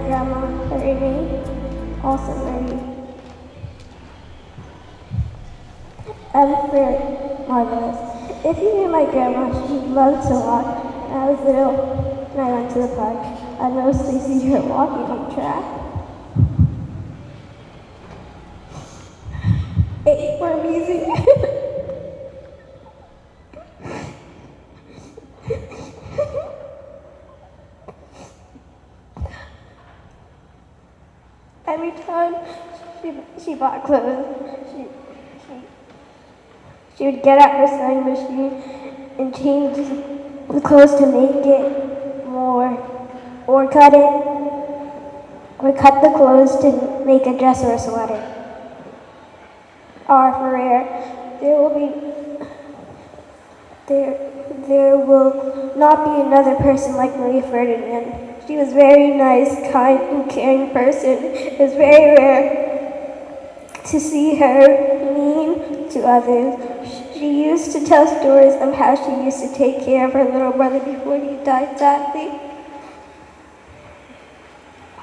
grandma, Marie, also Marie. For Marvelous. If you knew my grandma, she loved to walk. When I was little and I went to the park, I'd mostly see her walking on the track. 8 for music. Every time she bought clothes, she would get out her sewing machine and change the clothes to make it more, or cut the clothes to make a dress or a sweater. R for rare, there will not be another person like Marie Ferdinand. She was very nice, kind, and caring person. It was very rare to see her mean to others. She used to tell stories of how she used to take care of her little brother before he died sadly.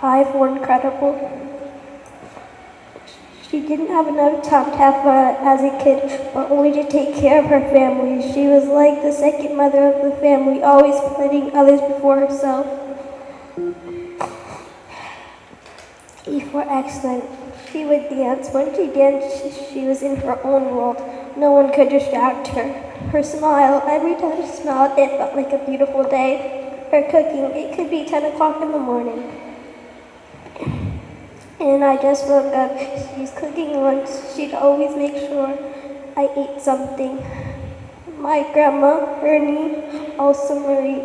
I for incredible. She didn't have enough time to have fun as a kid, but only to take care of her family. She was like the second mother of the family, always putting others before herself. E for excellent. She would dance. When she danced, she was in her own world. No one could distract her. Her smile, every time she smiled, it felt like a beautiful day. Her cooking, it could be 10 o'clock in the morning. And I just woke up. She's cooking lunch. She'd always make sure I ate something. My grandma, Ernie, also Marie.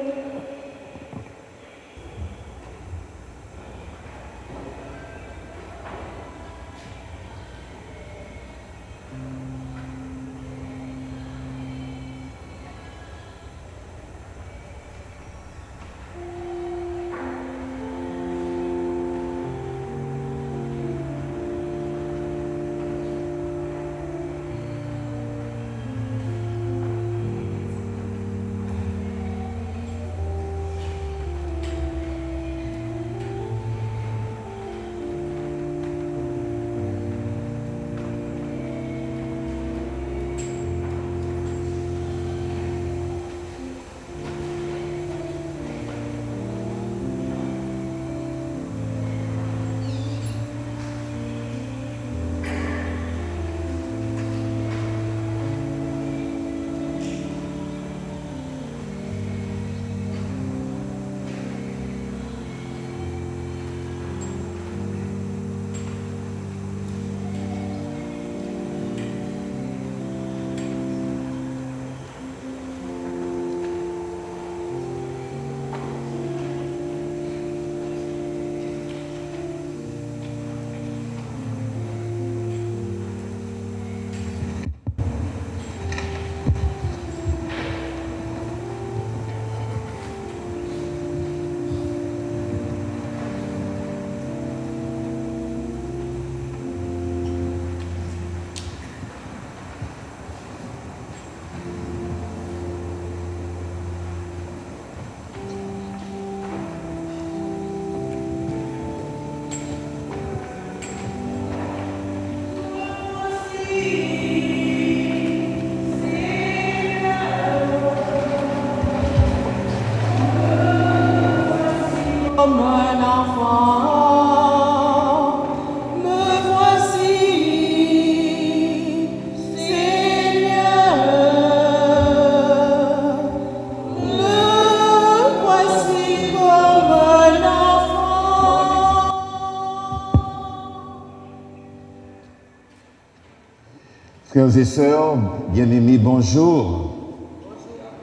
Frères et sœurs, bien-aimés, bonjour.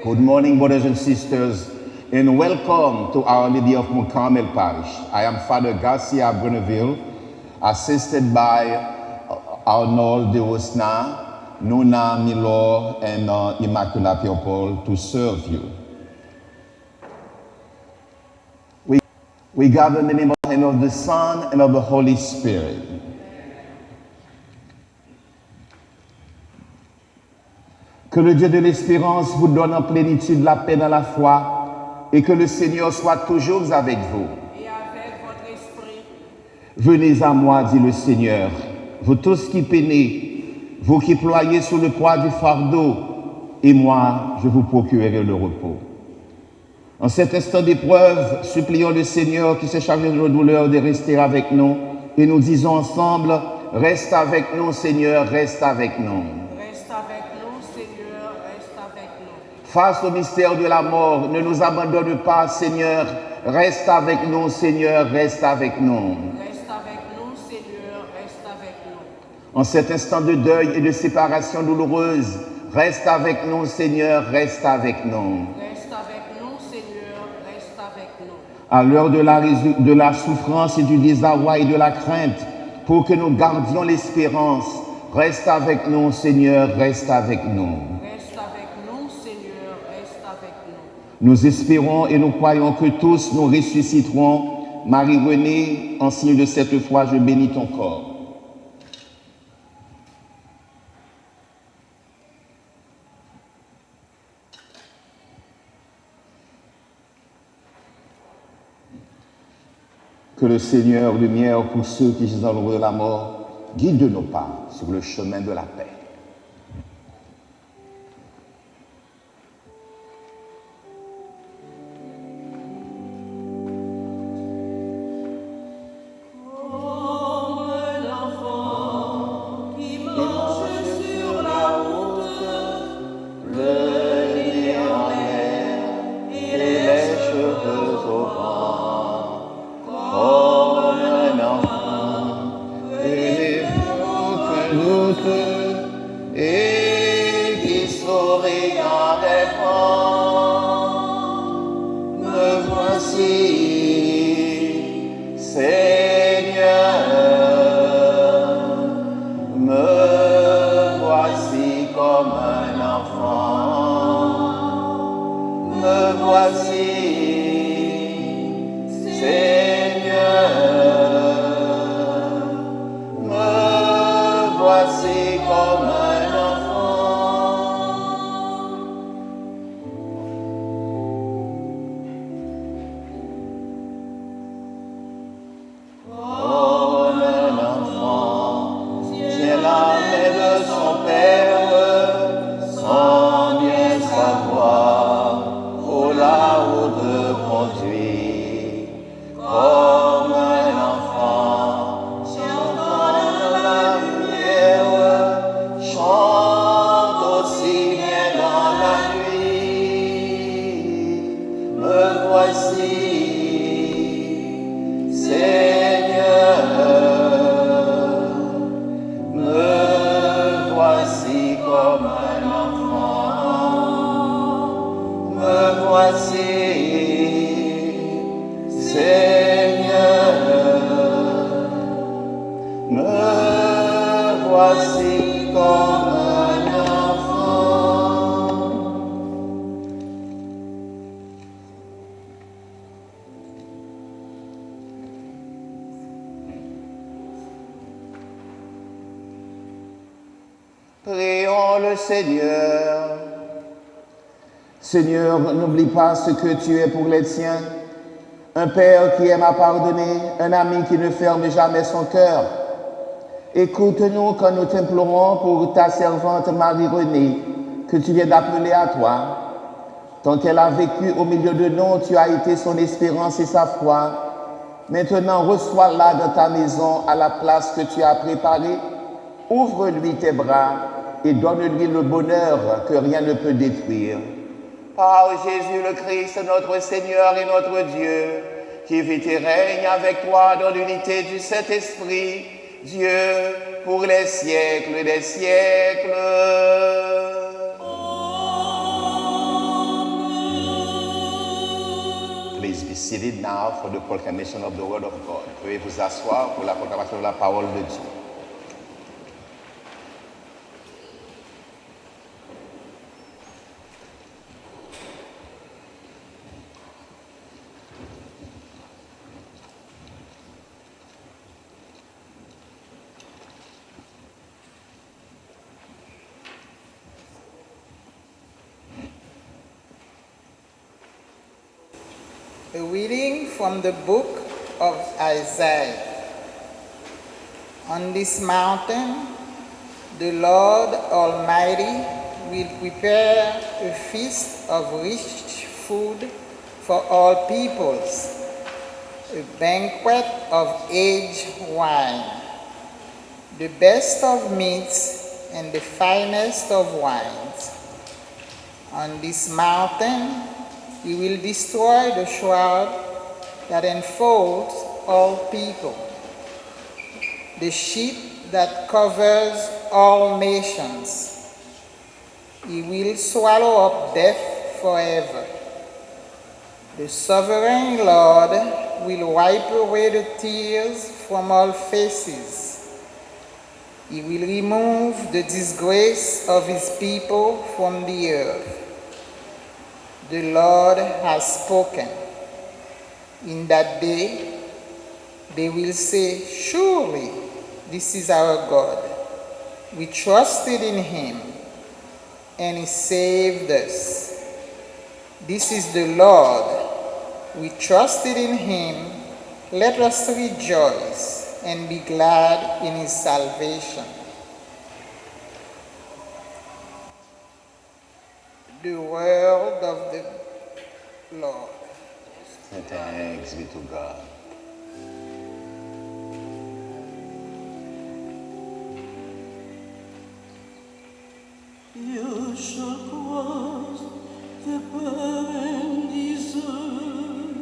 Good morning, brothers and sisters, and welcome to Our Lady of Mount Carmel Parish. I am Father Garcia Bruneville, assisted by Arnold de Rosna, Nona Milor, and Immaculata Pierre-Paul to serve you. We gather in the name of the Son and of the Holy Spirit. Que le Dieu de l'espérance vous donne en plénitude la paix dans la foi et que le Seigneur soit toujours avec vous. Et avec votre esprit. Venez à moi, dit le Seigneur, vous tous qui peinez, vous qui ployez sous le poids du fardeau, et moi, je vous procurerai le repos. En cet instant d'épreuve, supplions le Seigneur qui s'est chargé de nos douleurs de rester avec nous, et nous disons ensemble, reste avec nous, Seigneur, reste avec nous. Reste avec nous, Seigneur, reste avec nous. Face au mystère de la mort, ne nous abandonne pas, Seigneur, reste avec nous, Seigneur, reste avec nous. Reste avec nous, Seigneur, reste avec nous. En cet instant de deuil et de séparation douloureuse, reste avec nous, Seigneur, reste avec nous. Reste avec nous, Seigneur, reste avec nous. À l'heure de la souffrance et du désarroi et de la crainte, pour que nous gardions l'espérance, reste avec nous, Seigneur, reste avec nous. Reste avec nous, Seigneur, reste avec nous. Nous espérons et nous croyons que tous nous ressusciterons. Marie-Renée, en signe de cette foi, je bénis ton corps. Que le Seigneur, lumière pour ceux qui sont dans l'ombre de la mort, guide nos pas sur le chemin de la paix. Et qui sourit en rêvant, me voici, Seigneur, me voici comme un enfant, me voici, Seigneur, me voici comme un Prions le Seigneur. Seigneur, n'oublie pas ce que tu es pour les tiens. Un Père qui aime à pardonner, un ami qui ne ferme jamais son cœur. Écoute-nous quand nous t'implorons pour ta servante Marie-Renée, que tu viens d'appeler à toi. Tant qu'elle a vécu au milieu de nous, tu as été son espérance et sa foi. Maintenant, reçois-la dans ta maison à la place que tu as préparée. Ouvre-lui tes bras et donne-lui le bonheur que rien ne peut détruire. Par Jésus le Christ, notre Seigneur et notre Dieu, qui vit et règne avec toi dans l'unité du Saint-Esprit, Dieu, pour les siècles des siècles. Please be seated now for the proclamation of the word of God. Veuillez vous asseoir pour la proclamation de la parole de Dieu. A reading from the book of Isaiah. On this mountain, the Lord Almighty will prepare a feast of rich food for all peoples, a banquet of aged wine, the best of meats and the finest of wines. On this mountain, he will destroy the shroud that enfolds all people, the sheet that covers all nations. He will swallow up death forever. The sovereign Lord will wipe away the tears from all faces. He will remove the disgrace of his people from the earth. The Lord has spoken. In that day, they will say, surely this is our God. We trusted in him, and he saved us. This is the Lord. We trusted in him. Let us rejoice and be glad in his salvation. The word of the Lord. Thanks be to God. You shall cross the barren desert,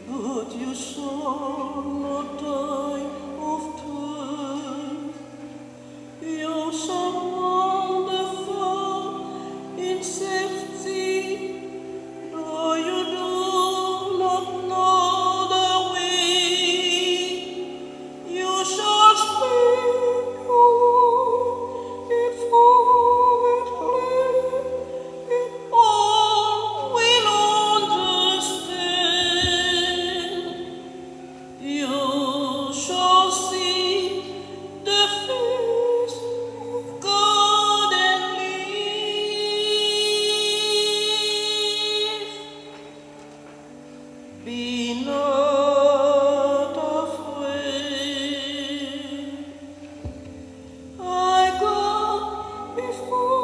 but you shall not die of thirst. You shall wander far in safety, though you do not know the way. You shall speak your word in foreign land, and all will understand. You shall see the face of God and live. Be not afraid. I go before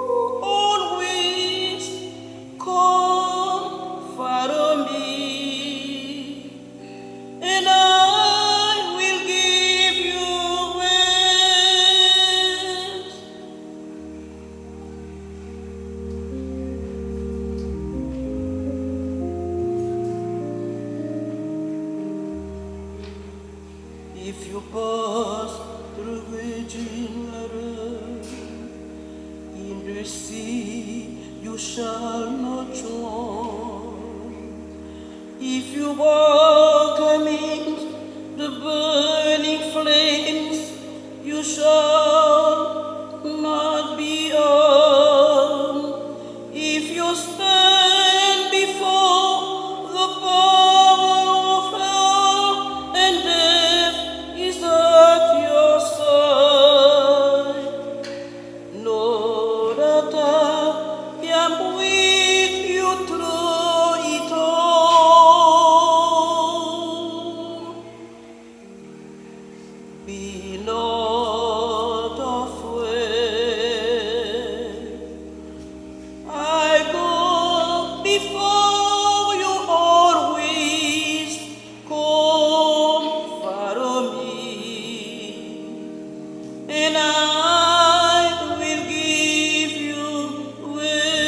you always. Come, follow me, and I will give you rest. If you pass through raging waters, in the sea you shall not drown. If you walk amidst the burning flames, you shall not be harmed. If you stand before the power of hell, and death is at your side, know that I am with you through it all. Be not afraid. I go before you always. Come, follow me, and I will give you rest.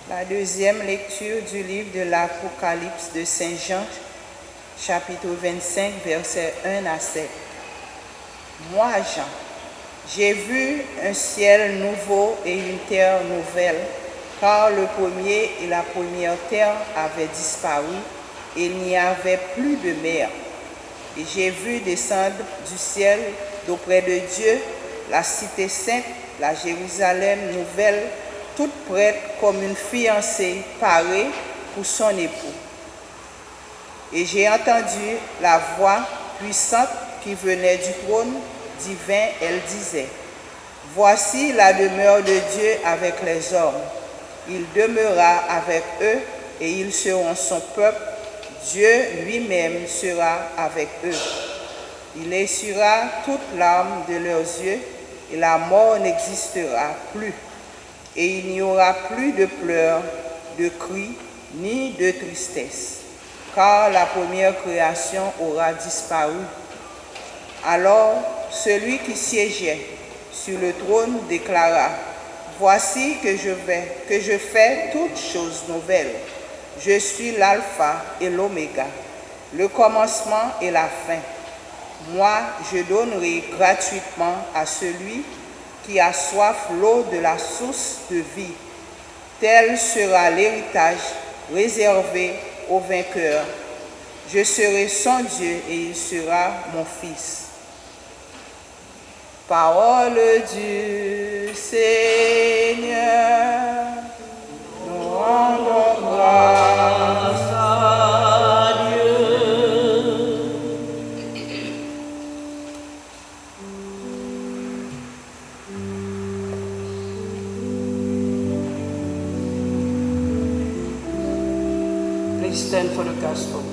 La deuxième lecture du livre de l'Apocalypse de Saint Jean, chapitre 25, versets 1 à 7. Moi, Jean, j'ai vu un ciel nouveau et une terre nouvelle, car le premier et la première terre avaient disparu et il n'y avait plus de mer. Et j'ai vu descendre du ciel d'auprès de Dieu la cité sainte, la Jérusalem nouvelle, toute prête comme une fiancée parée pour son époux. Et j'ai entendu la voix puissante qui venait du trône divin, elle disait, « Voici la demeure de Dieu avec les hommes. Il demeurera avec eux et ils seront son peuple. Dieu lui-même sera avec eux. Il essuiera toute larme de leurs yeux et la mort n'existera plus. Et il n'y aura plus de pleurs, de cris, ni de tristesse, car la première création aura disparu. » Alors celui qui siégeait sur le trône déclara, « Voici que je fais toutes choses nouvelles. Je suis l'alpha et l'oméga, le commencement et la fin. Moi, je donnerai gratuitement à celui qui a soif l'eau de la source de vie. Tel sera l'héritage réservé aux vainqueurs. Je serai son Dieu et il sera mon fils. » Parole du Seigneur, nous rendons grâce à Dieu. Please stand for the gospel.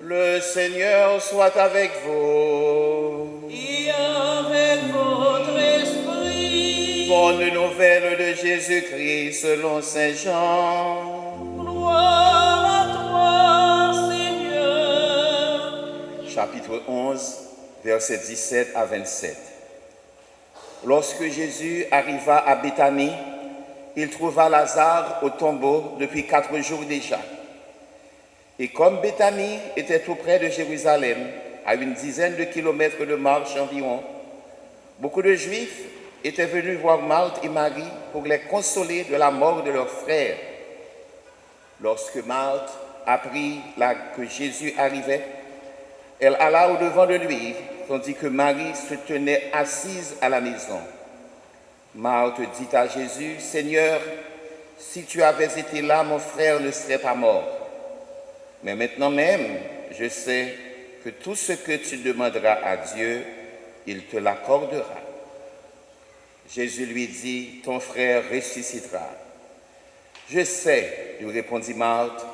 Le Seigneur soit avec vous. Et avec votre esprit. Bonne nouvelle de Jésus-Christ selon Saint Jean. Gloire à toi, Seigneur. Chapitre 11, versets 17 à 27. Lorsque Jésus arriva à Béthanie, il trouva Lazare au tombeau depuis 4 jours déjà. Et comme Béthanie était tout près de Jérusalem, à une dizaine de kilomètres de marche environ, beaucoup de Juifs étaient venus voir Marthe et Marie pour les consoler de la mort de leur frère. Lorsque Marthe apprit que Jésus arrivait, elle alla au-devant de lui, tandis que Marie se tenait assise à la maison. Marthe dit à Jésus, « Seigneur, si tu avais été là, mon frère ne serait pas mort. Mais maintenant même, je sais que tout ce que tu demanderas à Dieu, il te l'accordera. » Jésus lui dit, « Ton frère ressuscitera. » « Je sais, lui répondit Marthe,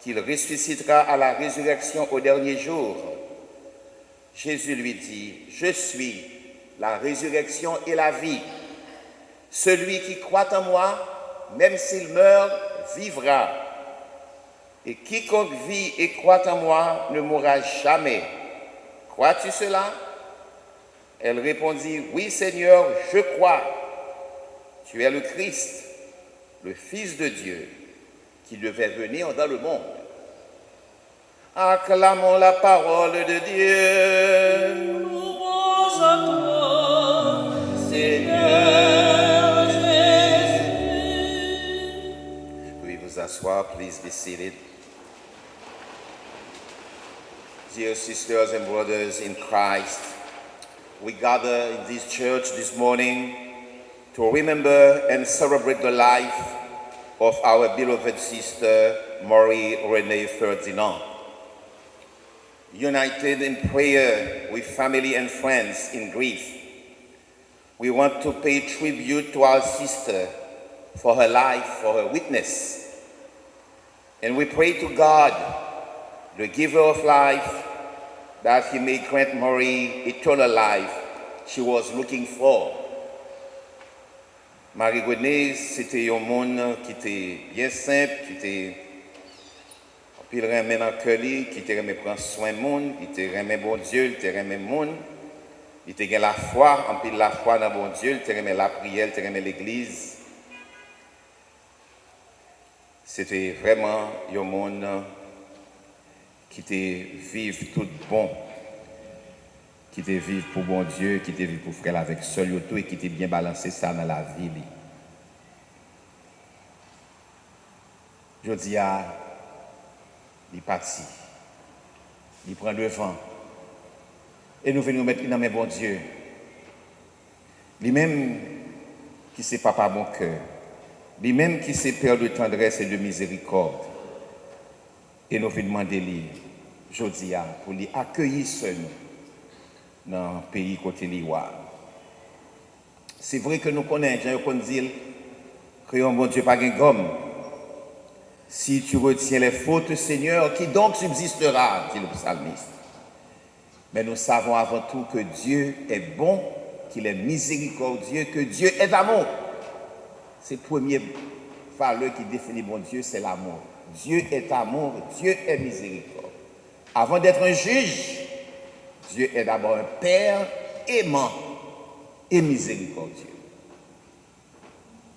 qu'il ressuscitera à la résurrection au dernier jour. » Jésus lui dit, « Je suis la résurrection et la vie. Celui qui croit en moi, même s'il meurt, vivra. Et quiconque vit et croit en moi ne mourra jamais. Crois-tu cela? » Elle répondit, « Oui, Seigneur, je crois. Tu es le Christ, le Fils de Dieu, qui devait venir dans le monde. » Acclamons la parole de Dieu. Louange à toi, Seigneur Jésus. Veuillez vous asseoir, please be seated. Dear sisters and brothers in Christ, we gather in this church this morning to remember and celebrate the life of our beloved sister, Marie Renée Ferdinand. United in prayer with family and friends in grief, we want to pay tribute to our sister for her life, for her witness. And we pray to God, the giver of life, that he may grant Marie eternal life she was looking for. Marie-Renée, c'était un monde qui était bien simple, qui était puis il remet dans le cœur, qui te remet prendre soin du monde, il te remet bon Dieu, il te remet le monde, il te remet la foi, en pile la foi dans bon Dieu, il te remet la prière, il te remet l'église. C'était vraiment un monde qui te vive tout bon, qui te vive pour bon Dieu, qui te vive pour frère avec seul tout et qui te bien balancé ça dans la vie. Je dis à il est parti, il prend le vent, et nous venons mettre dans mes bons Dieu. Lui-même qui c'est papa bon cœur, lui-même qui c'est père de tendresse et de miséricorde. Et nous venons demander lui, je dis pour lui accueillir seul dans le pays côté l'Iwa. C'est vrai que nous connaissons, j'ai qu'on dit que un bon Dieu pas de gomme. Si tu retiens les fautes, Seigneur, qui donc subsistera, dit le psalmiste. Mais nous savons avant tout que Dieu est bon, qu'il est miséricordieux, que Dieu est amour. C'est le premier valeur qui définit bon Dieu, c'est l'amour. Dieu est amour, Dieu est miséricorde. Avant d'être un juge, Dieu est d'abord un Père aimant et miséricordieux.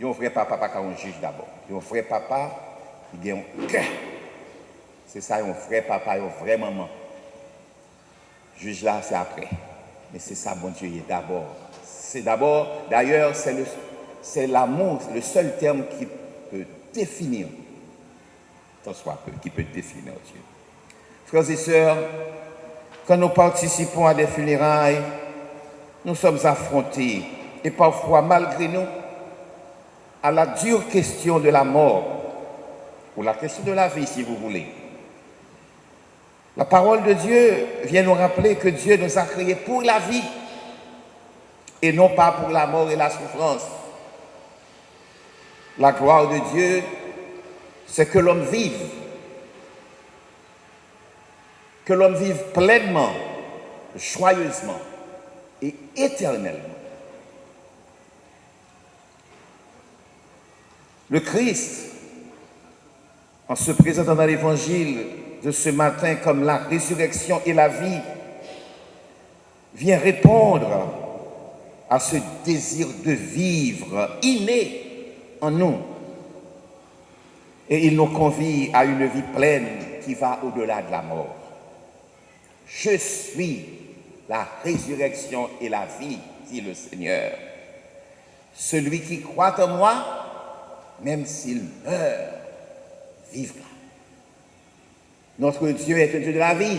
Il y a un vrai papa, pas un juge d'abord. Il y a un vrai papa. Il y a un cœur. C'est ça, un vrai papa, un vrai maman. Juge là, c'est après. Mais c'est ça, bon Dieu, est d'abord. C'est d'abord, d'ailleurs, c'est l'amour, le seul terme qui peut définir, tant soit peu, qui peut définir Dieu. Frères et sœurs, quand nous participons à des funérailles, nous sommes affrontés, et parfois, malgré nous, à la dure question de la mort, ou la question de la vie, si vous voulez. La parole de Dieu vient nous rappeler que Dieu nous a créés pour la vie et non pas pour la mort et la souffrance. La gloire de Dieu, c'est que l'homme vive pleinement, joyeusement et éternellement. Le Christ, en se présentant dans l'évangile de ce matin comme la résurrection et la vie, vient répondre à ce désir de vivre inné en nous. Et il nous convie à une vie pleine qui va au-delà de la mort. Je suis la résurrection et la vie, dit le Seigneur. Celui qui croit en moi, même s'il meurt, vivra. Notre Dieu est un Dieu de la vie.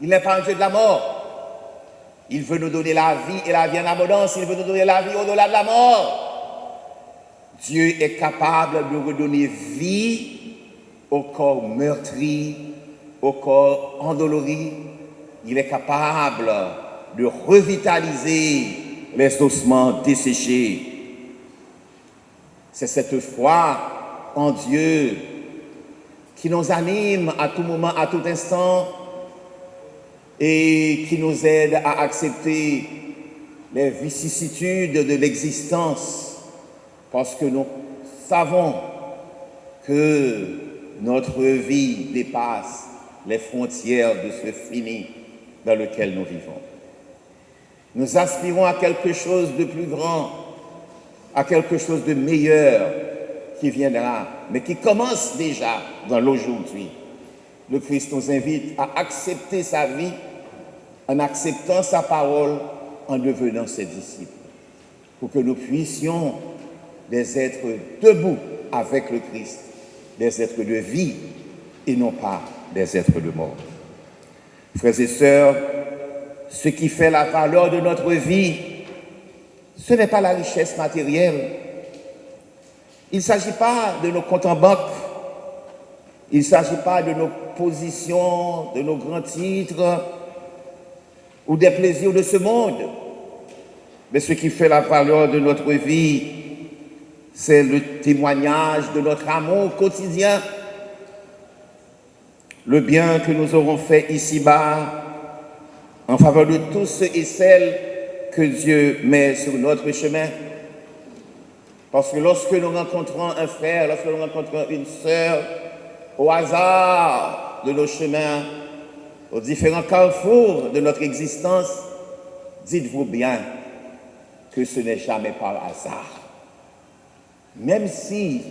Il n'est pas un Dieu de la mort. Il veut nous donner la vie et la vie en abondance. Il veut nous donner la vie au-delà de la mort. Dieu est capable de redonner vie au corps meurtri, au corps endolori. Il est capable de revitaliser les ossements desséchés. C'est cette foi en Dieu qui nous anime à tout moment, à tout instant, et qui nous aide à accepter les vicissitudes de l'existence, parce que nous savons que notre vie dépasse les frontières de ce fini dans lequel nous vivons. Nous aspirons à quelque chose de plus grand, à quelque chose de meilleur qui viendra, mais qui commence déjà dans l'aujourd'hui. Le Christ nous invite à accepter sa vie en acceptant sa parole, en devenant ses disciples, pour que nous puissions des êtres debout avec le Christ, des êtres de vie et non pas des êtres de mort. Frères et sœurs, ce qui fait la valeur de notre vie, ce n'est pas la richesse matérielle. Il ne s'agit pas de nos comptes en banque. Il ne s'agit pas de nos positions, de nos grands titres ou des plaisirs de ce monde. Mais ce qui fait la valeur de notre vie, c'est le témoignage de notre amour quotidien. Le bien que nous aurons fait ici-bas en faveur de tous ceux et celles que Dieu met sur notre chemin. Parce que lorsque nous rencontrons un frère, lorsque nous rencontrons une sœur, au hasard de nos chemins, aux différents carrefours de notre existence, dites-vous bien que ce n'est jamais par hasard. Même si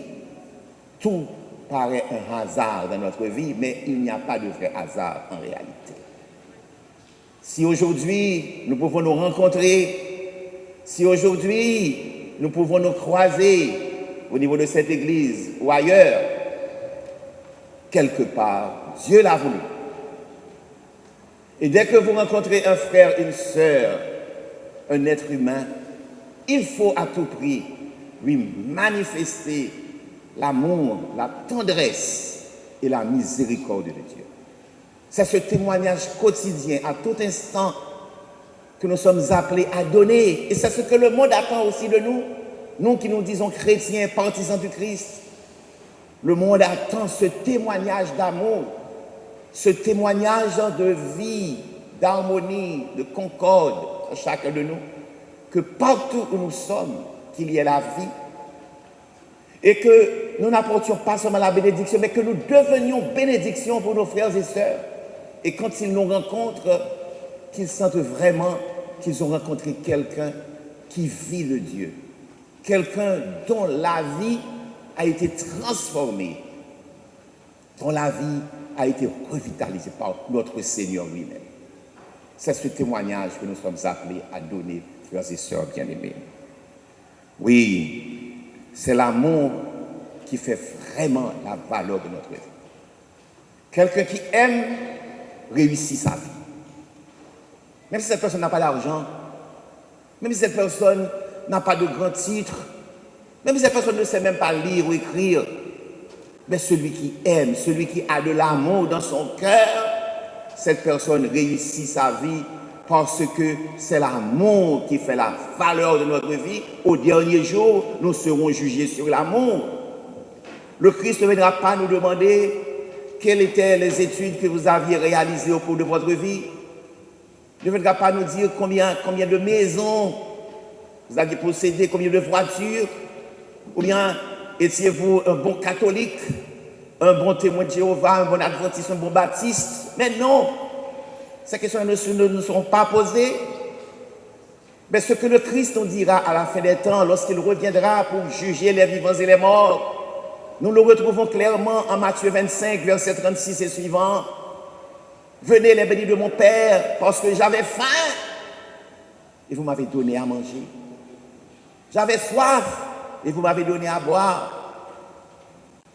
tout paraît un hasard dans notre vie, mais il n'y a pas de vrai hasard en réalité. Si aujourd'hui nous pouvons nous rencontrer, si aujourd'hui nous pouvons nous croiser au niveau de cette église ou ailleurs, quelque part, Dieu l'a voulu. Et dès que vous rencontrez un frère, une sœur, un être humain, il faut à tout prix lui manifester l'amour, la tendresse et la miséricorde de Dieu. C'est ce témoignage quotidien, à tout instant, que nous sommes appelés à donner. Et c'est ce que le monde attend aussi de nous, nous qui nous disons chrétiens, partisans du Christ. Le monde attend ce témoignage d'amour, ce témoignage de vie, d'harmonie, de concorde à chacun de nous, que partout où nous sommes, qu'il y ait la vie, et que nous n'apportions pas seulement la bénédiction, mais que nous devenions bénédiction pour nos frères et sœurs. Et quand ils nous rencontrent, qu'ils sentent vraiment qu'ils ont rencontré quelqu'un qui vit le Dieu, quelqu'un dont la vie a été transformée, dont la vie a été revitalisée par notre Seigneur lui-même. C'est ce témoignage que nous sommes appelés à donner, frères et sœurs bien-aimés. Oui, c'est l'amour qui fait vraiment la valeur de notre vie. Quelqu'un qui aime réussit sa vie. Même si cette personne n'a pas d'argent, même si cette personne n'a pas de grands titres, même si cette personne ne sait même pas lire ou écrire, mais celui qui aime, celui qui a de l'amour dans son cœur, cette personne réussit sa vie parce que c'est l'amour qui fait la valeur de notre vie. Au dernier jour, nous serons jugés sur l'amour. Le Christ ne viendra pas nous demander quelles étaient les études que vous aviez réalisées au cours de votre vie. Il ne viendra pas nous dire combien de maisons vous aviez possédé, combien de voitures, ou bien étiez-vous un bon catholique, un bon témoin de Jéhovah, un bon adventiste, un bon baptiste. Mais non, ces questions ne nous seront pas posées. Mais ce que le Christ nous dira à la fin des temps, lorsqu'il reviendra pour juger les vivants et les morts, nous le retrouvons clairement en Matthieu 25, verset 36 et suivant. Venez les bénis de mon Père, parce que j'avais faim et vous m'avez donné à manger. J'avais soif et vous m'avez donné à boire.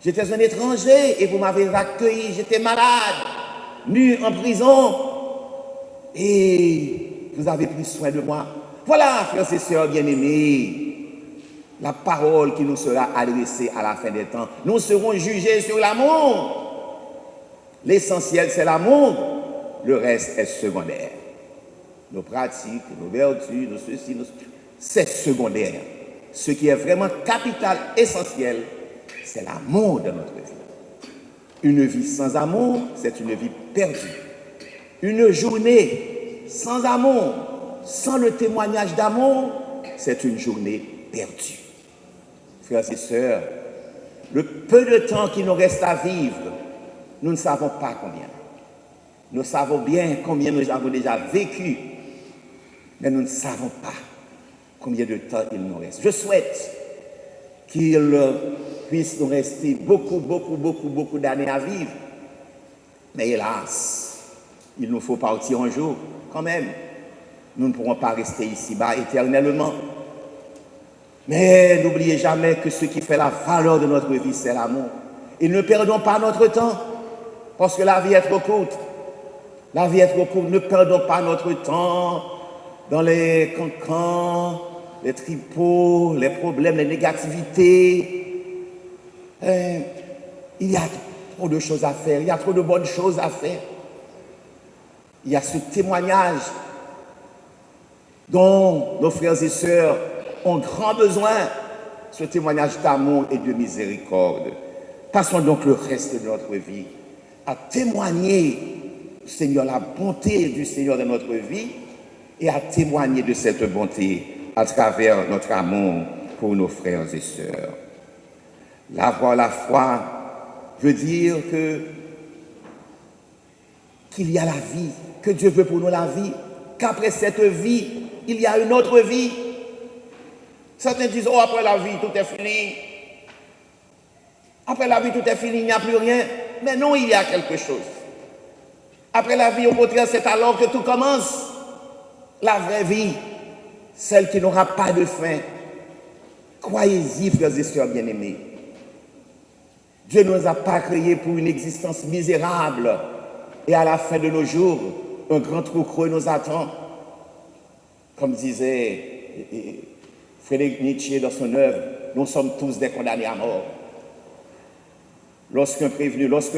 J'étais un étranger et vous m'avez accueilli. J'étais malade, nu, en prison et vous avez pris soin de moi. Voilà, frères et sœurs bien-aimés, la parole qui nous sera adressée à la fin des temps. Nous serons jugés sur l'amour. L'essentiel, c'est l'amour. Le reste est secondaire. Nos pratiques, nos vertus, nos ceci, c'est secondaire. Ce qui est vraiment capital, essentiel, c'est l'amour de notre vie. Une vie sans amour, c'est une vie perdue. Une journée sans amour, sans le témoignage d'amour, c'est une journée perdue. Frères et sœurs, le peu de temps qu'il nous reste à vivre, nous ne savons pas combien. Nous savons bien combien nous avons déjà vécu, mais nous ne savons pas combien de temps il nous reste. Je souhaite qu'il puisse nous rester beaucoup d'années à vivre. Mais hélas, il nous faut partir un jour quand même. Nous ne pourrons pas rester ici-bas éternellement. Mais n'oubliez jamais que ce qui fait la valeur de notre vie, c'est l'amour. Et ne perdons pas notre temps, parce que la vie est trop courte. La vie est trop courte. Ne perdons pas notre temps dans les cancans, les tripots, les problèmes, les négativités. Il y a trop de choses à faire. Il y a trop de bonnes choses à faire. Il y a ce témoignage dont nos frères et sœurs ont grand besoin, ce témoignage d'amour et de miséricorde. Passons donc le reste de notre vie à témoigner Seigneur, la bonté du Seigneur dans notre vie et à témoigner de cette bonté à travers notre amour pour nos frères et sœurs. Avoir la foi veut dire qu'il y a la vie, que Dieu veut pour nous la vie, qu'après cette vie, il y a une autre vie. Certains disent, oh, après la vie, tout est fini. Après la vie, tout est fini, il n'y a plus rien. Mais non, il y a quelque chose. Après la vie, au contraire, c'est alors que tout commence. La vraie vie, celle qui n'aura pas de fin. Croyez-y, frères et sœurs bien-aimés. Dieu ne nous a pas créés pour une existence misérable. Et à la fin de nos jours, un grand trou creux nous attend. Comme disait Frédéric Nietzsche dans son œuvre, nous sommes tous des condamnés à mort. Lorsqu'un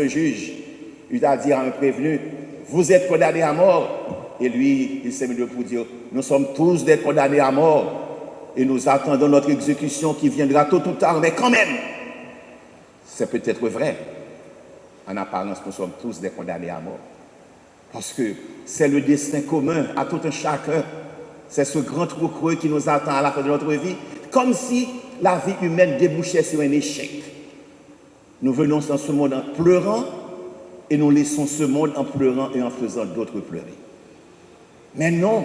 juge eut à dire à un prévenu, vous êtes condamné à mort, et lui, il s'est mis pour dire, nous sommes tous des condamnés à mort, et nous attendons notre exécution qui viendra tôt ou tard, mais quand même, c'est peut-être vrai. En apparence, nous sommes tous des condamnés à mort. Parce que c'est le destin commun à tout un chacun. C'est ce grand trou creux qui nous attend à la fin de notre vie, comme si la vie humaine débouchait sur un échec. Nous venons dans ce monde en pleurant et nous laissons ce monde en pleurant et en faisant d'autres pleurer. Mais non,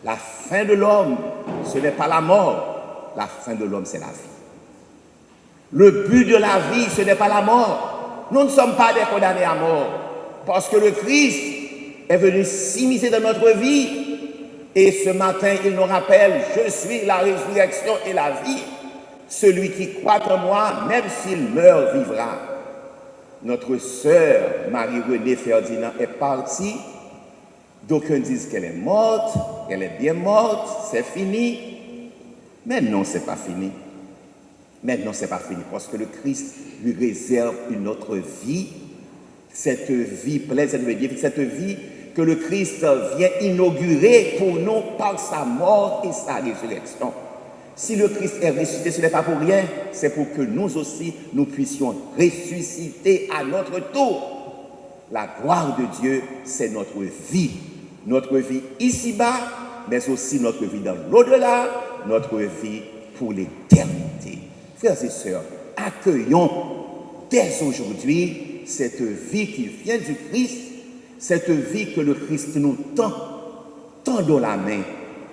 la fin de l'homme, ce n'est pas la mort. La fin de l'homme, c'est la vie. Le but de la vie, ce n'est pas la mort. Nous ne sommes pas des condamnés à mort. Parce que le Christ est venu s'immiscer dans notre vie. Et ce matin, il nous rappelle, je suis la résurrection et la vie. Celui qui croit en moi, même s'il meurt, vivra. Notre sœur Marie-Renée Ferdinand est partie. D'aucuns disent qu'elle est morte, qu'elle est bien morte, c'est fini. Mais non, c'est pas fini. Maintenant, ce n'est pas fini parce que le Christ lui réserve une autre vie. Cette vie pleine, cette vie que le Christ vient inaugurer pour nous par sa mort et sa résurrection. Si le Christ est ressuscité, ce n'est pas pour rien, c'est pour que nous aussi, nous puissions ressusciter à notre tour. La gloire de Dieu, c'est notre vie. Notre vie ici-bas, mais aussi notre vie dans l'au-delà, notre vie pour l'éternité. Frères et sœurs, accueillons dès aujourd'hui cette vie qui vient du Christ, cette vie que le Christ nous tend, tendons la main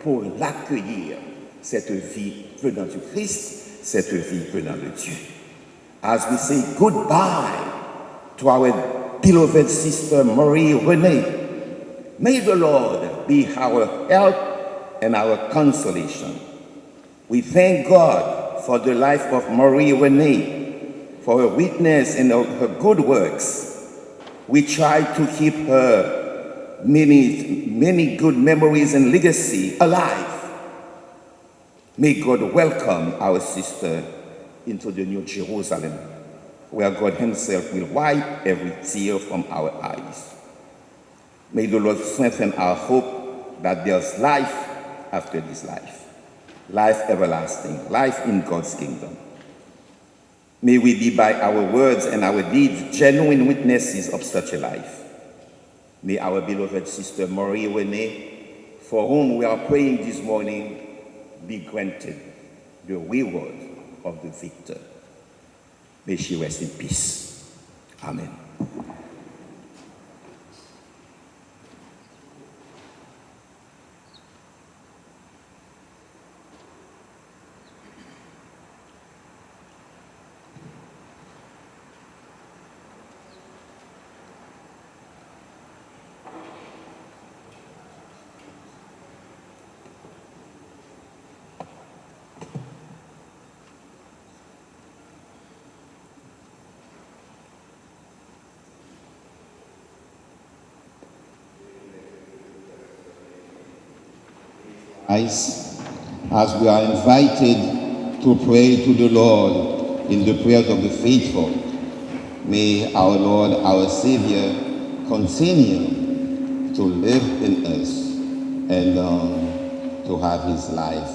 pour l'accueillir, cette vie venant du Christ, cette vie venant de Dieu. As we say goodbye to our beloved sister Marie Renée, may the Lord be our help and our consolation. We thank God for the life of Marie Renée, for her witness and her good works. We try to keep her many good memories and legacy alive. May God welcome our sister into the New Jerusalem, where God himself will wipe every tear from our eyes. May the Lord strengthen our hope that there's life after this life. Life everlasting, life in God's kingdom. May we be by our words and our deeds genuine witnesses of such a life. May our beloved sister Marie Renée, for whom we are praying this morning, be granted the reward of the victor. May she rest in peace. Amen. As we are invited to pray to the Lord in the prayers of the faithful, may our Lord, our Savior, continue to live in us and to have his life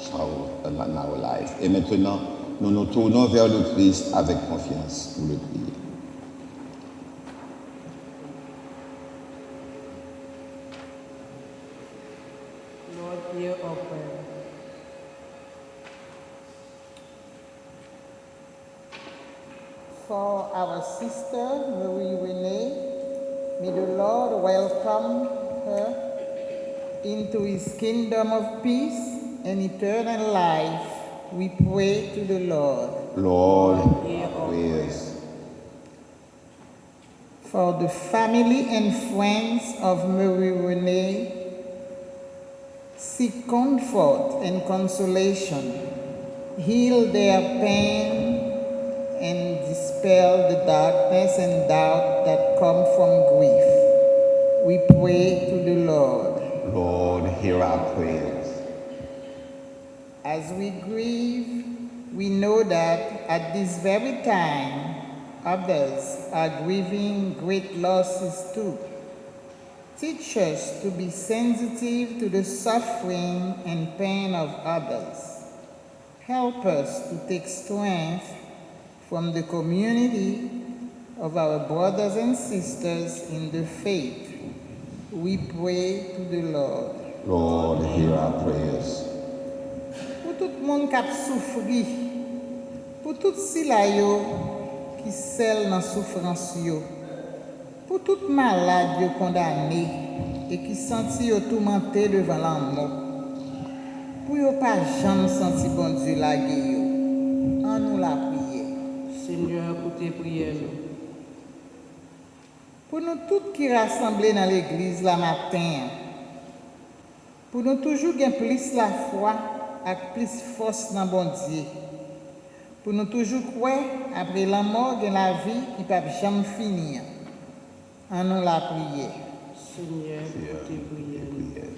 shower in our life. Et maintenant, nous nous tournons vers le Christ avec confiance pour le prier. Lord, hear our prayer. For our sister Marie Renee, may the Lord welcome her into his kingdom of peace and eternal life. We pray to the Lord. Lord, Hear our prayers. For the family and friends of Marie Renee, seek comfort and consolation, heal their pain, and dispel the darkness and doubt that come from grief. We pray to the Lord. Lord, hear our prayers. As we grieve, we know that at this very time, others are grieving great losses too. Teach us to be sensitive to the suffering and pain of others. Help us to take strength from the community of our brothers and sisters in the faith. We pray to the Lord. Lord, hear our prayers. Pour tout le monde qui a souffri, pour tout sila yo qui sel dans souffrance yo, pour tout malade yo condamné et qui senti yo tourmenté devant la mort, pour yo pas jamais senti bon Dieu lagué yo, en nous la prière. Seigneur, écoutez prière. Pour nous tous qui rassemblés dans l'église la matin, pour nous toujours gagner plus la foi avec plus force dans bon Dieu. Pour nous toujours croire après la mort et la vie qui ne peut jamais finir. En nous la prière. Seigneur, écoutez prière.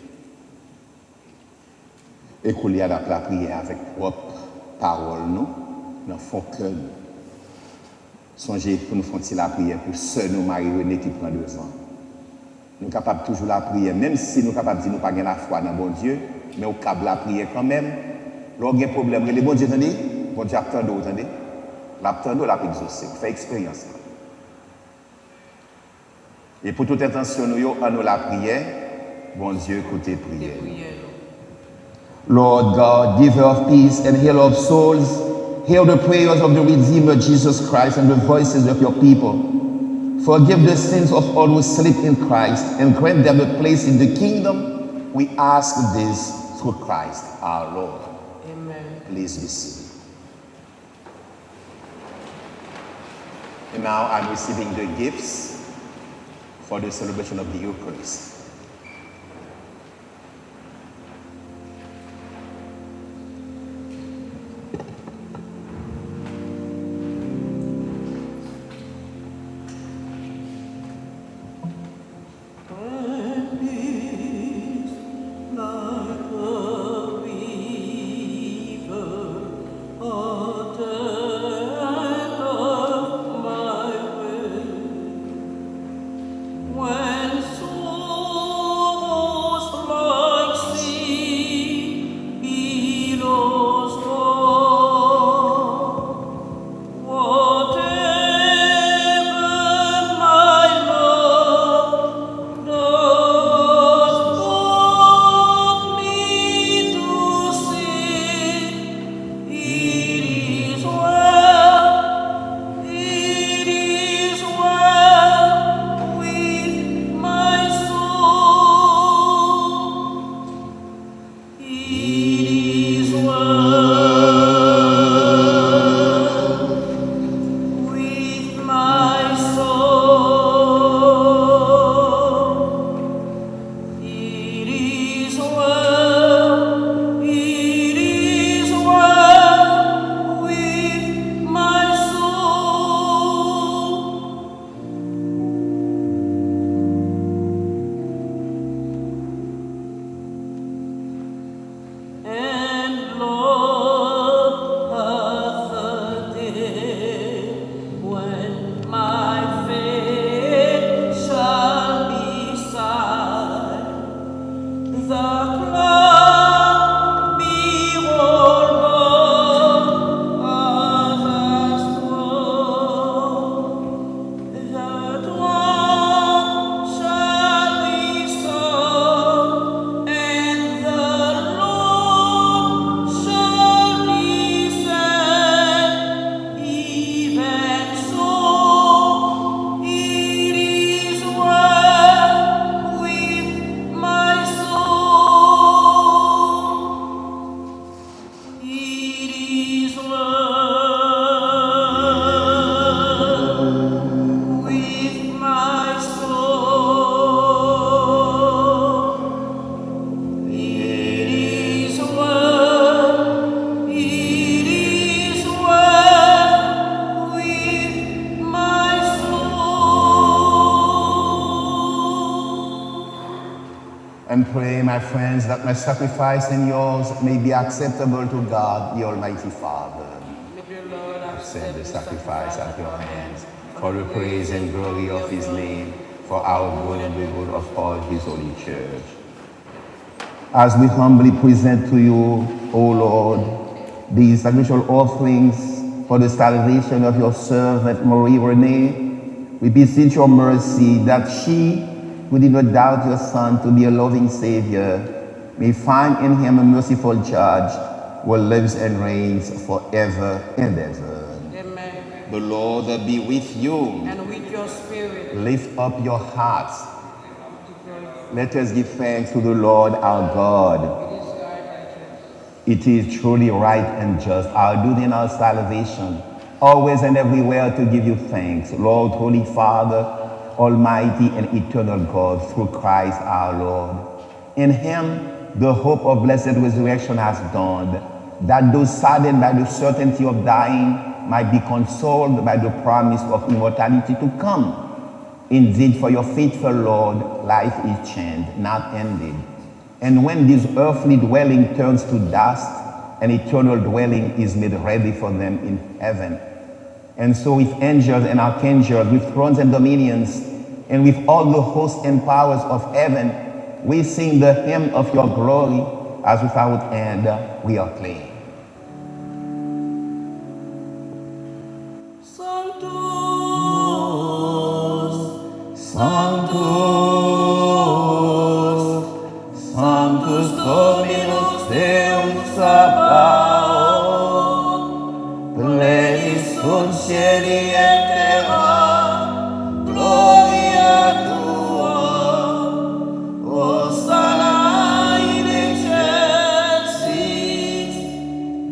Et qu'on y a la prière avec propre parole, nous, dans le fond cœur. Songez pour nous faire la prière pour sœur nous Marie-Renée qui prend devant. Nous sommes capables toujours la prière, même si nous sommes capables de dire que nous n'avons pas la foi dans bon Dieu, mais nous sommes capables de la prière quand même. Lorsqu'il y a un problème, les bon Dieu, attendez, bon Dieu attend d'eau, attendez. L'attend d'eau, l'a exaucé, fait expérience. Et pour toute intention, nous avons la prière, bon Dieu, écoutez prière. Lord God, giver of peace and healer of souls, hear the prayers of the Redeemer Jesus Christ and the voices of your people. Forgive the sins of all who sleep in Christ and grant them a place in the kingdom. We ask this through Christ our Lord. Amen. Please be seated. And now I'm receiving the gifts for the celebration of the Eucharist. When soul And pray, my friends, that my sacrifice and yours may be acceptable to God, the Almighty Father. May the Lord Accept the sacrifice at your hands for the praise and glory of his name, for our good and the good of all his holy church. As we humbly present to you, O Lord, these sacrificial offerings for the salvation of your servant Marie Renee, we beseech your mercy that she, who did not doubt your Son to be a loving Savior, may find in him a merciful judge who lives and reigns forever and ever. Amen. The Lord be with you. And with your spirit. Lift up your hearts. Let us give thanks to the Lord our God. It is truly right and just, our duty and our salvation, always and everywhere to give you thanks, Lord, Holy Father, Almighty and eternal God, through Christ our Lord. In him, the hope of blessed resurrection has dawned, that those saddened by the certainty of dying might be consoled by the promise of immortality to come. Indeed, for your faithful Lord, life is changed, not ended. And when this earthly dwelling turns to dust, an eternal dwelling is made ready for them in heaven. And so with angels and archangels, with thrones and dominions, and with all the hosts and powers of heaven, we sing the hymn of your glory, as without end we acclaim. Sanctus, Sanctus, Sanctus Dominus Deus Sabaoth, plenis sunt cieli et terra, gloria tua, Hosanna in excelsis,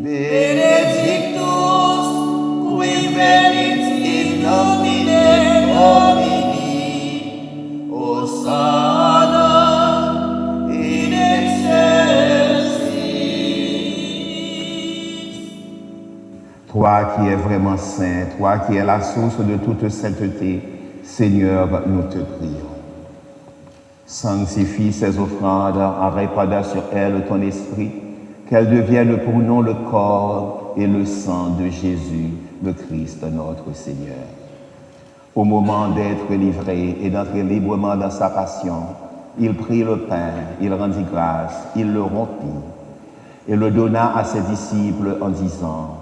benedictus qui venit in nomine Domini, Hosanna in excelsis. Toi qui es vraiment saint, toi qui es la source de toute sainteté, Seigneur, nous te prions. Sanctifie ces offrandes en répandant sur elles ton esprit, qu'elles deviennent pour nous le corps et le sang de Jésus, le Christ notre Seigneur. Au moment d'être livré et d'entrer librement dans sa passion, il prit le pain, il rendit grâce, il le rompit et le donna à ses disciples en disant,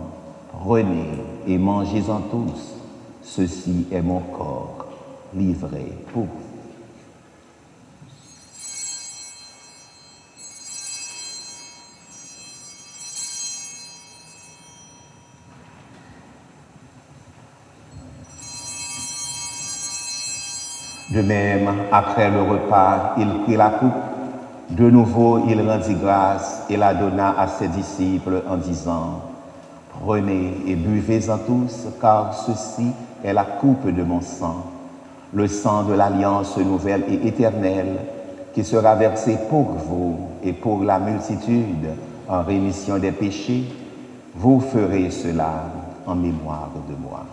« Prenez et mangez-en tous, ceci est mon corps, livré pour vous. » De même, après le repas, il prit la coupe. De nouveau, il rendit grâce et la donna à ses disciples en disant, « Prenez et buvez-en tous, car ceci est la coupe de mon sang, le sang de l'alliance nouvelle et éternelle, qui sera versé pour vous et pour la multitude en rémission des péchés. Vous ferez cela en mémoire de moi. »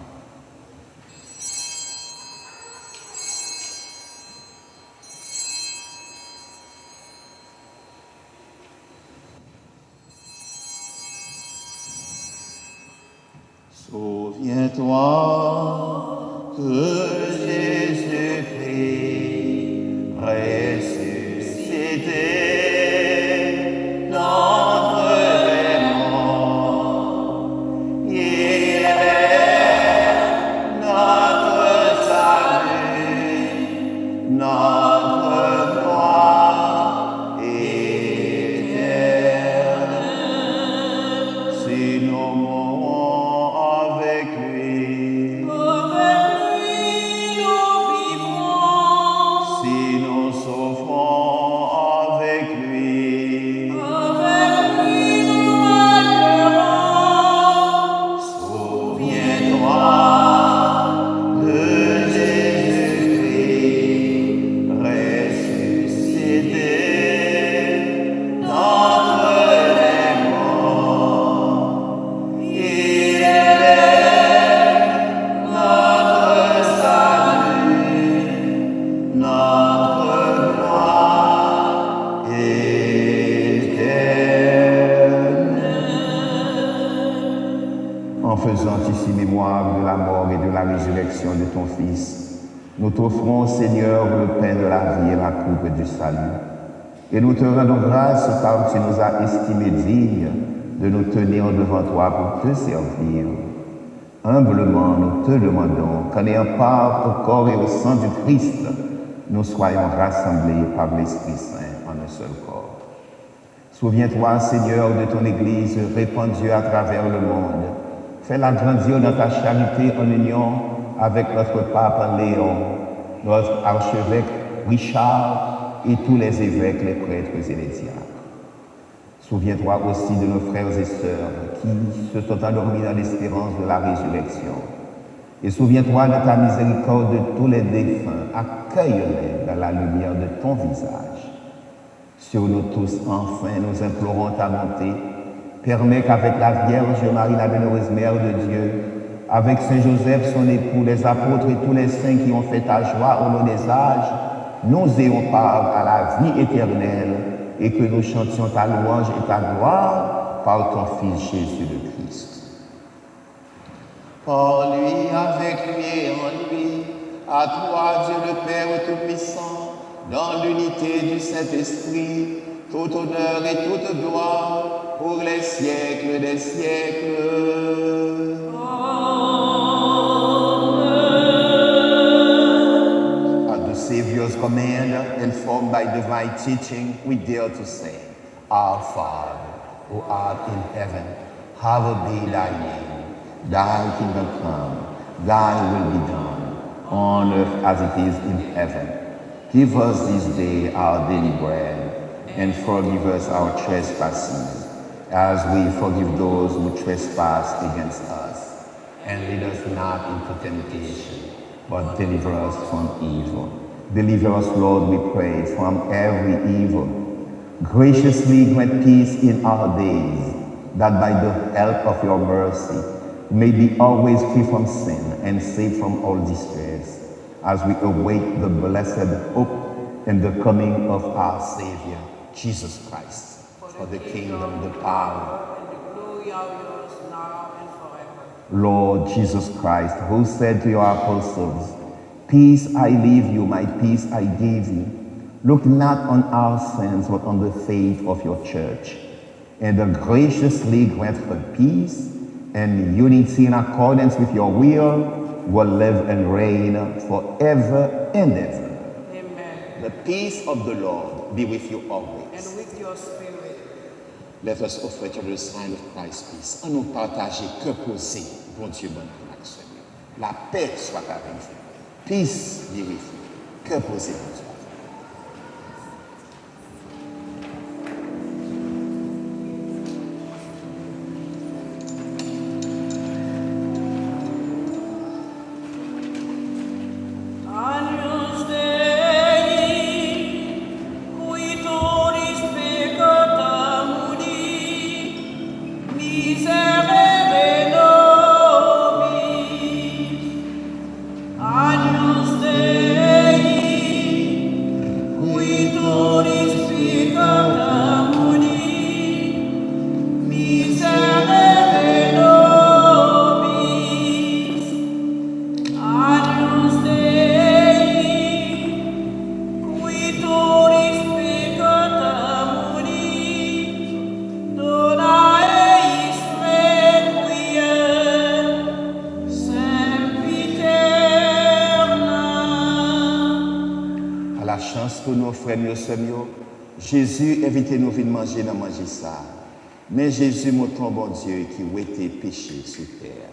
Souviens-toi que Jésus-Christ ressuscité d'entre les morts, il est notre salut, notre gloire éternelle. Si nous mourons avec lui, nous vivrons. si nous souffrons avec la résurrection de ton Fils, nous t'offrons, Seigneur, le pain de la vie et la coupe du salut. Et nous te rendons grâce car tu nous as estimés dignes de nous tenir devant toi pour te servir. Humblement, nous te demandons qu'en ayant part au corps et au sang du Christ, nous soyons rassemblés par l'Esprit Saint en un seul corps. Souviens-toi, Seigneur, de ton Église répandue à travers le monde. Fais-la grandir dans ta charité en union avec notre pape Léon, notre archevêque Richard et tous les évêques, les prêtres et les diacres. Souviens-toi aussi de nos frères et sœurs qui se sont endormis dans l'espérance de la résurrection. Et souviens-toi de ta miséricorde de tous les défunts. Accueille-les dans la lumière de ton visage. Sur nous tous, enfin, nous implorons ta bonté. Permets qu'avec la Vierge Marie, la bienheureuse Mère de Dieu, avec Saint Joseph, son époux, les apôtres et tous les saints qui ont fait ta joie au long des âges, nous ayons part à la vie éternelle et que nous chantions ta louange et ta gloire par ton Fils Jésus le Christ. Par lui, avec lui et en lui, à toi, Dieu le Père Tout-Puissant, dans l'unité du Saint-Esprit, tout honneur et toute gloire pour les siècles des siècles. At the Savior's command, informed by divine teaching, we dare to say, Our Father, who art in heaven, hallowed be thy name. Thy kingdom come, thy will be done, on earth as it is in heaven. Give us this day our daily bread, and forgive us our trespasses, as we forgive those who trespass against us. And lead us not into temptation, but deliver us from evil. Deliver us, Lord, we pray, from every evil. Graciously grant peace in our days, that by the help of your mercy, may be always free from sin and safe from all distress, as we await the blessed hope and the coming of our Savior, Jesus Christ. For the kingdom, the power, and the glory are yours now and forever. Lord Jesus Christ, who said to your apostles, Peace I leave you, my peace I give you. Look not on our sins, but on the faith of your church, and graciously grant her peace and unity in accordance with your will live and reign forever and ever. Amen. The peace of the Lord be with you always. And with your spirit. Let us offer each other the sign of Christ's peace. En nous partager, que poser, bon Dieu, bon Seigneur. La paix soit avec vous. Peace be with you. Que poser, bon Dieu. Agnus Dei, qui turis peccata muni, miserere nobis. Agnus Dei, qui turis peccata muni, miserere nobis. Agnus Dei, qui turis peccata muni, dona eis requiem, sempiterna. À la chance que nos frères nous sommes, Jésus invite nous à venir manger dans manger ça. Mais Jésus, mon ton bon Dieu, qui a été péché sur terre.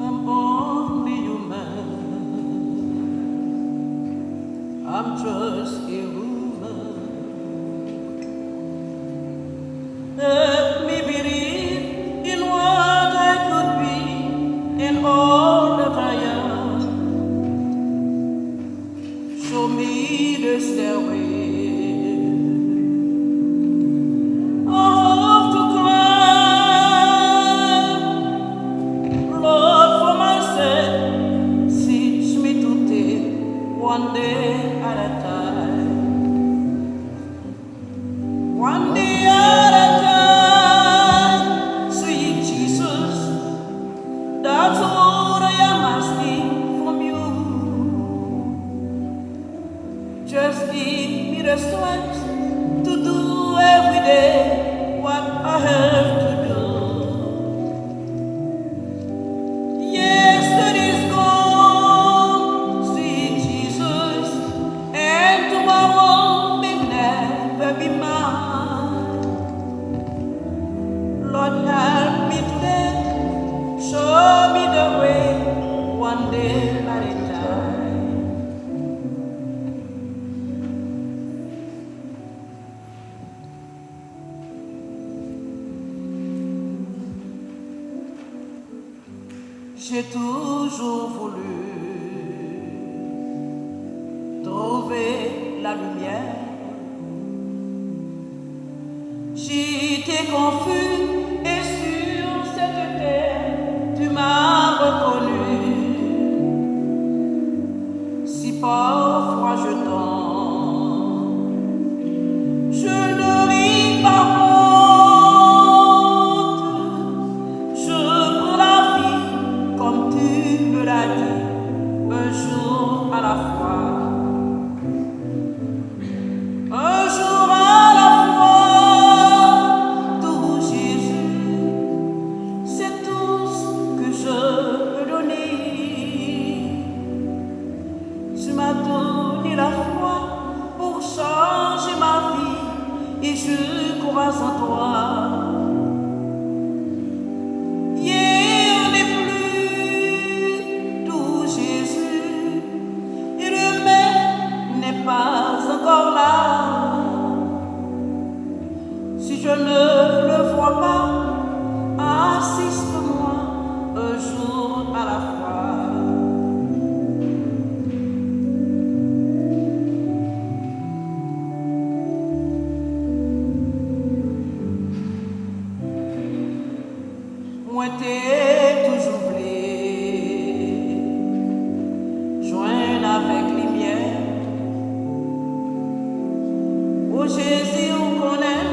I'm only human. I'm just a woman. Help me believe in what I could be and all that I am. Show me the stairway. I have to climb. Lord, for myself, teach me to take one day at a time. One day at a time, sweet Jesus, that's all I am asking from you. Just give me the strength to do every day what I have to do. Yesterday's gone, sweet Jesus, and tomorrow may never be mine. Lord, help me today, show me the way, one day at a time. J'ai toujours voulu trouver la lumière. J'étais confus et sur cette terre, tu m'as reconnu. Si parfois je tombe, je ne ris pas honte. Je prends la vie comme tu me l'as dit, un jour à la fois. Un jour à la fois, tout Jésus, c'est tout ce que je peux donner. Tu m'as donné la foi pour changer ma vie et je crois en toi. Hier n'est plus tout Jésus et demain n'est pas encore là. Si je ne le vois pas, assiste-moi un jour à la fois. Moi t'ai toujours voulu joindre avec lumière. Oh Jésus, on connaît,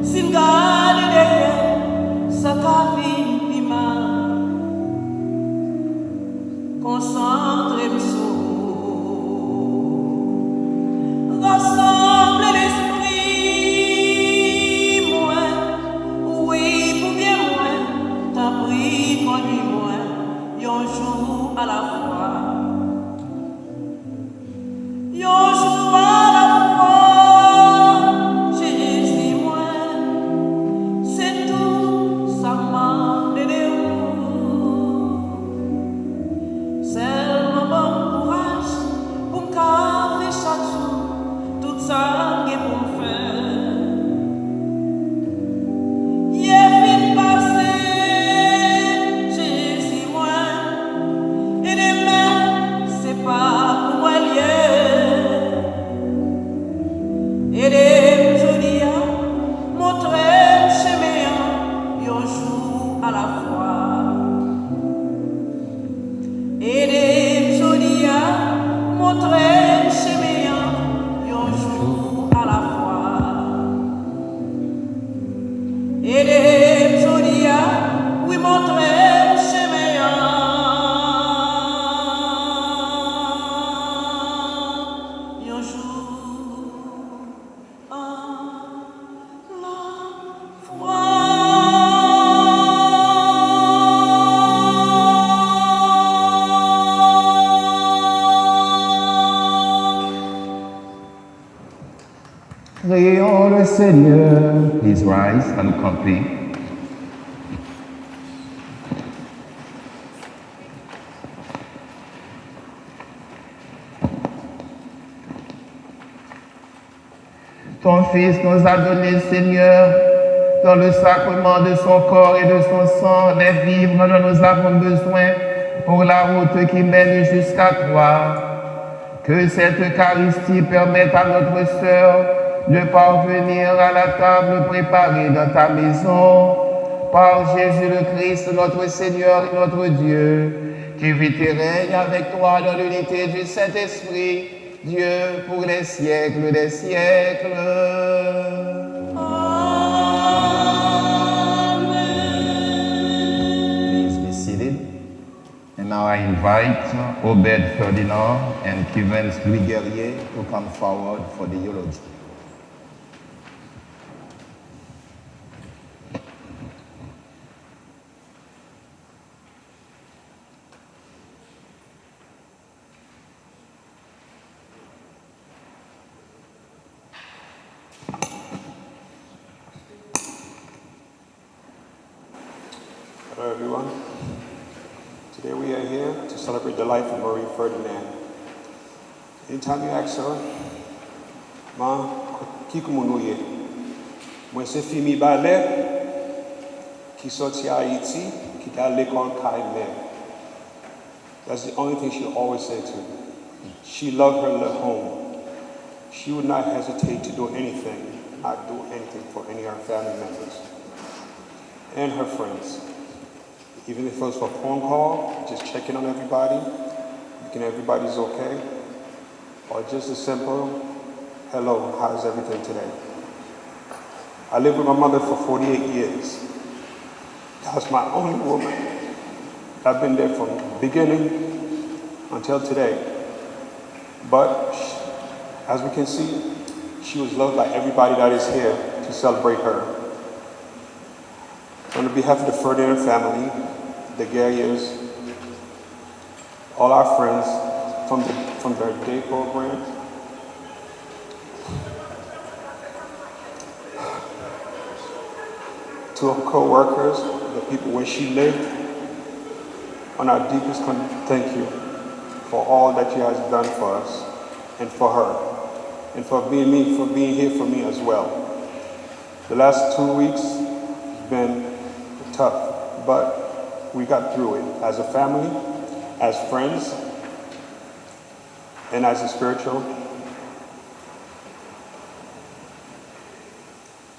s'il garde derrière, sa vie mal. Prions le Seigneur. Please rise and accompany. Ton Fils nous a donné, Seigneur, dans le sacrement de son corps et de son sang, les vivres dont nous avons besoin pour la route qui mène jusqu'à toi. Que cette Eucharistie permette à notre sœur de parvenir à la table préparée dans ta maison, par Jésus le Christ, notre Seigneur et notre Dieu, qui vit et règne avec toi dans l'unité du Saint-Esprit, Dieu pour les siècles des siècles. Please be seated. And now I invite Obed Ferdinand and Kivens Louis Guerrier to come forward for the eulogy. Hello everyone. Today we are here to celebrate the life of Marie Ferdinand. Anytime you ask her, Ma, qui koumounouye? Moi c'est Fimi Ballet, qui sorti à Haïti, qui est à l'école Kaimé. That's the only thing she always said to me. She loved her home. She would not hesitate to do anything, not do anything for any of her family members and her friends. Even if it was for a phone call, just checking on everybody, making everybody's okay, or just a simple, hello, how's everything today? I lived with my mother for 48 years. That was my only woman. I've been there from beginning until today. But as we can see, she was loved by everybody that is here to celebrate her. On behalf of the Ferdinand family, the Guerriers, all our friends from their day program, to her co-workers, the people where she lived, on our deepest thank you for all that she has done for us and for her, and for being here for me as well. The last 2 weeks has been tough, but we got through it as a family, as friends, and as a spiritual.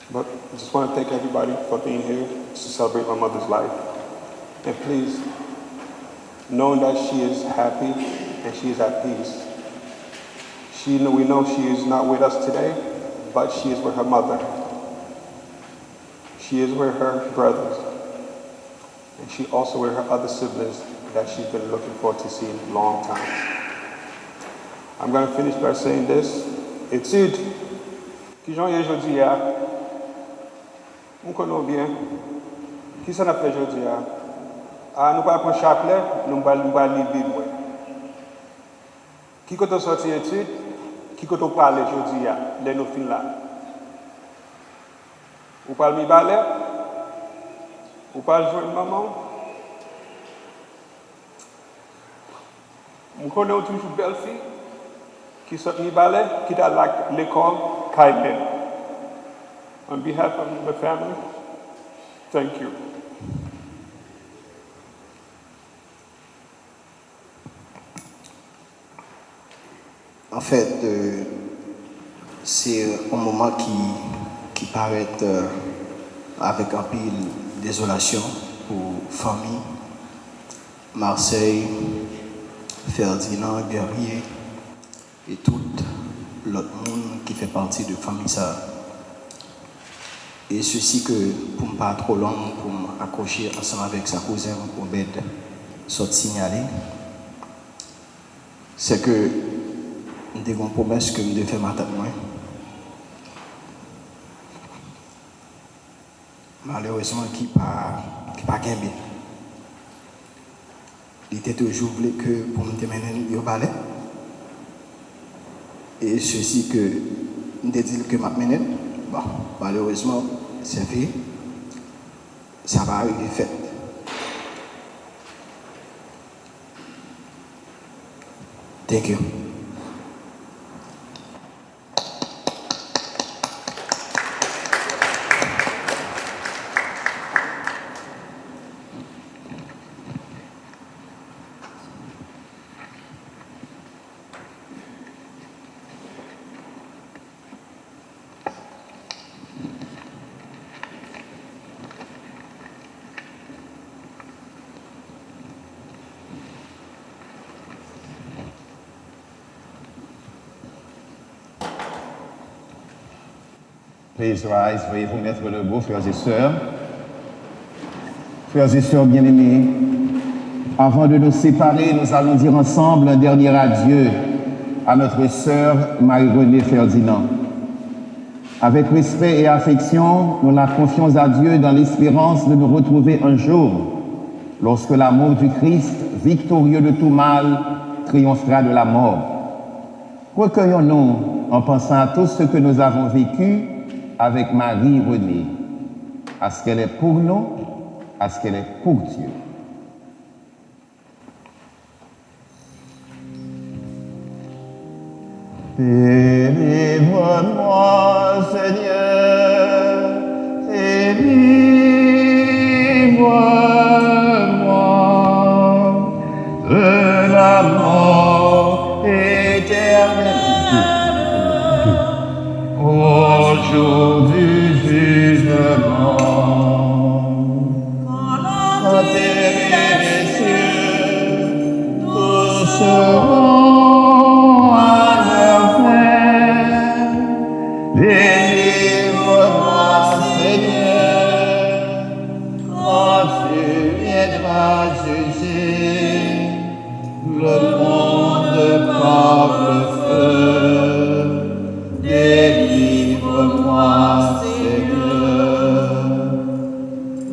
But I just want to thank everybody for being here to celebrate my mother's life. And please, knowing that she is happy and she is at peace. We know she is not with us today, but she is with her mother. She is with her brothers. And she also with her other siblings that she's been looking forward to seeing a long time. I'm going to finish by saying this. Étude, qui j'en ai aujourd'hui, on connaît bien. Qui s'en a fait aujourd'hui? Nous pas prendre chapelet, nous pas lire Bible. Qui quand on sorti étude, qui quand on parle aujourd'hui, les nous fin là. Ou parle mi balai? Ou pas jouer maman? Je connais toujours belle fille qui sort mi balai, qui est à l'école Kailin. On behalf of the family, thank you. En fait, c'est un moment qui paraît avec un peu de désolation pour famille, Marseille, Ferdinand, Guerrier et tout l'autre monde qui fait partie de famille ça. Et ceci que pour ne pas trop long, pour m'accrocher ensemble avec sa cousine Obed, soit signalé, c'est que nous avons une promesse que nous devons faire matin. Malheureusement, qui pas gagné. Il était toujours voulu que pour nous mener au balai. Et ceci que dit que m'a mené. Bon, malheureusement, c'est fait. Ça va arriver fait. Thank you. Please rise, veuillez vous mettre debout, frères et sœurs. Frères et sœurs bien-aimés, avant de nous séparer, nous allons dire ensemble un dernier adieu à notre sœur Marie-Renée Ferdinand. Avec respect et affection, nous la confions à Dieu dans l'espérance de nous retrouver un jour, lorsque l'amour du Christ, victorieux de tout mal, triomphera de la mort. Recueillons-nous en pensant à tout ce que nous avons vécu avec Marie-Renée, à ce qu'elle est pour nous, à ce qu'elle est pour Dieu. Délivre-moi, Seigneur, délivre-moi de la mort éternelle. Au jour du jugement, quand les cieux tous seront à leur fin, délivre-moi, Seigneur, quand tu viendras juger le monde par le feu. Délivre-moi, Seigneur.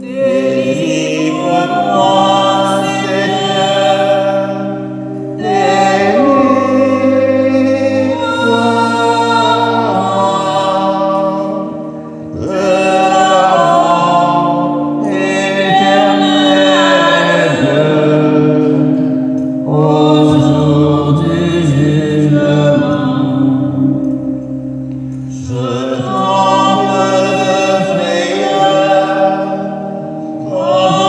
Délivre-moi, Seigneur. Délivre-moi de la mort éternelle au jour du jugement. Je tremble de frayeur, quand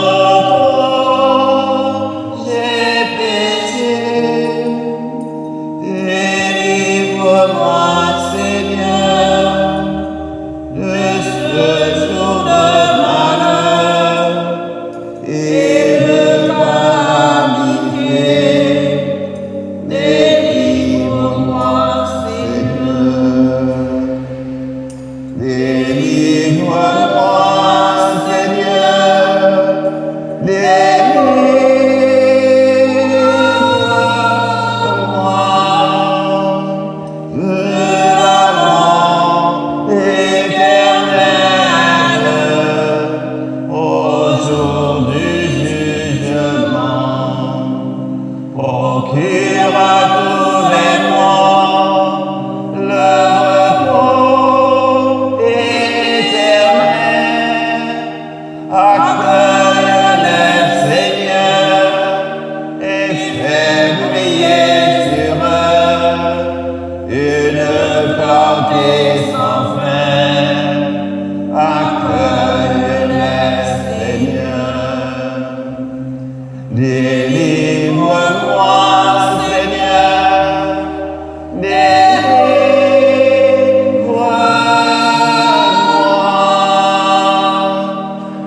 j'ai péché. Délivre-moi, Seigneur, de ce jour de malheur et de calamité. Délivre-moi, Seigneur. Délivre-moi, Seigneur, délivre-moi de la mort éternelle au jour du jugement. Procure à tous les morts le repos éternel. Accueille-les, Seigneur, et fais briller sur eux une clarté sans fin. Accueille-les, Seigneur. Délivre-moi, Seigneur. Délivre-moi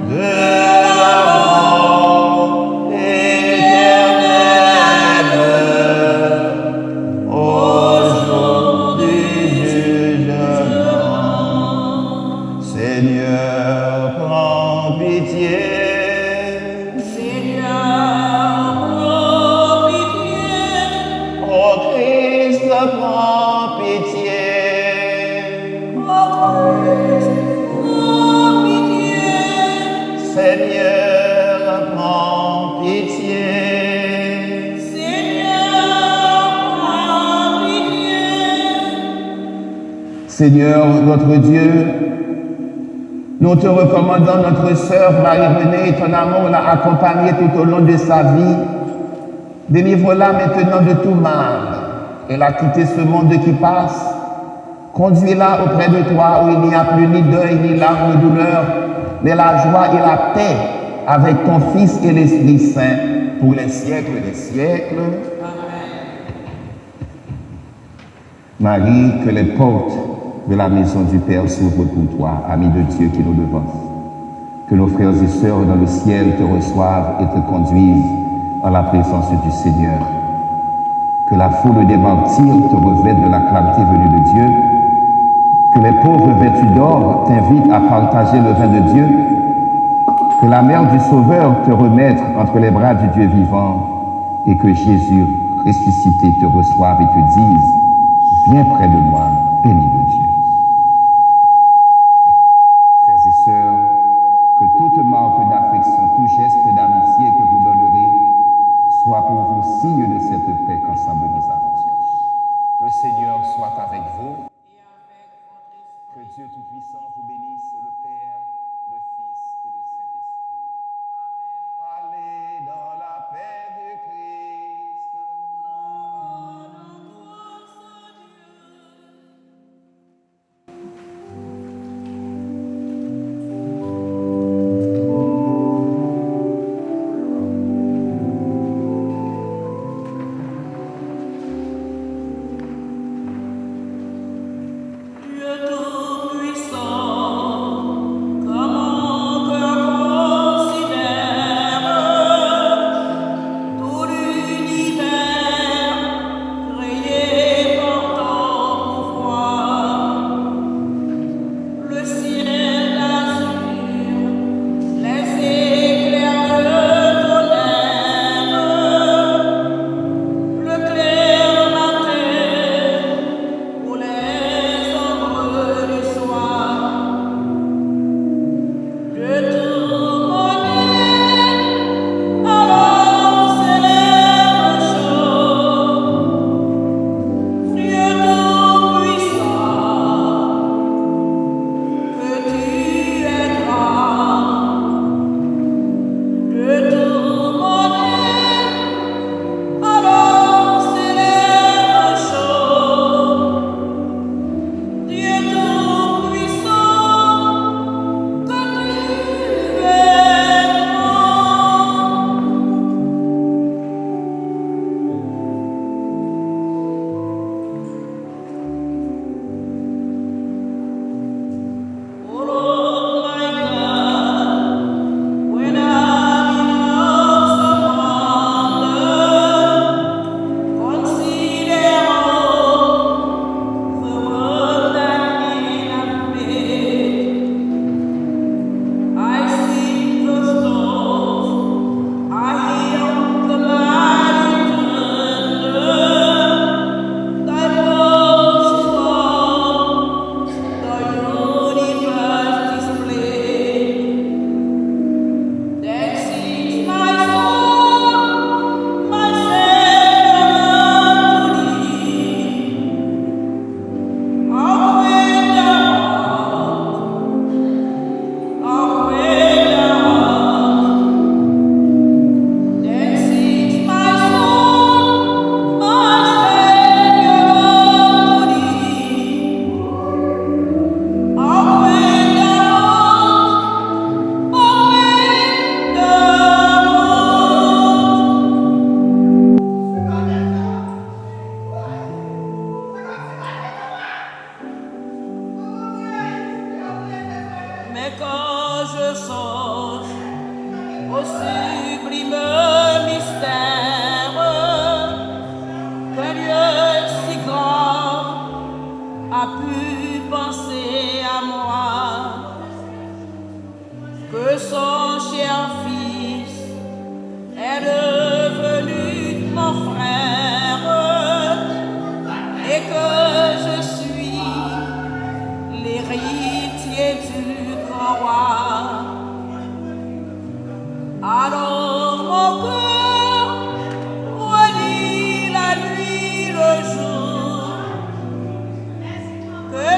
de la mort éternelle au jour du jugement. Seigneur, notre Dieu, nous te recommandons notre sœur Marie-Renée, ton amour l'a accompagnée tout au long de sa vie. Délivre-la maintenant de tout mal. Elle a quitté ce monde qui passe. Conduis-la auprès de toi où il n'y a plus ni deuil, ni larmes, ni douleur, mais la joie et la paix avec ton Fils et l'Esprit Saint pour les siècles des siècles. Marie, que les portes de la maison du Père s'ouvrent pour toi, ami de Dieu qui nous devance. Que nos frères et sœurs dans le ciel te reçoivent et te conduisent en la présence du Seigneur. Que la foule des martyrs te revête de la clarté venue de Dieu. Que les pauvres vêtus d'or t'invitent à partager le vin de Dieu. Que la mère du Sauveur te remette entre les bras du Dieu vivant et que Jésus ressuscité te reçoive et te dise: viens près de moi, béni de Dieu. Frères et sœurs, que toute marque d'affection, tout geste d'amitié que vous donnerez soit pour vous signe de cette paix qu'ensemble nous avons. Le Seigneur soit avec vous. Que Dieu Tout-Puissant vous bénisse, le Père, le Fils et le Saint-Esprit. Allez dans la paix du Christ. Mais quand je songe au sublime mystère qu'un Dieu si grand a pu penser à moi, que son cher Fils est devenu mon frère et que je suis l'héritier du grand roi. Alors mon cœur redit la nuit le jour que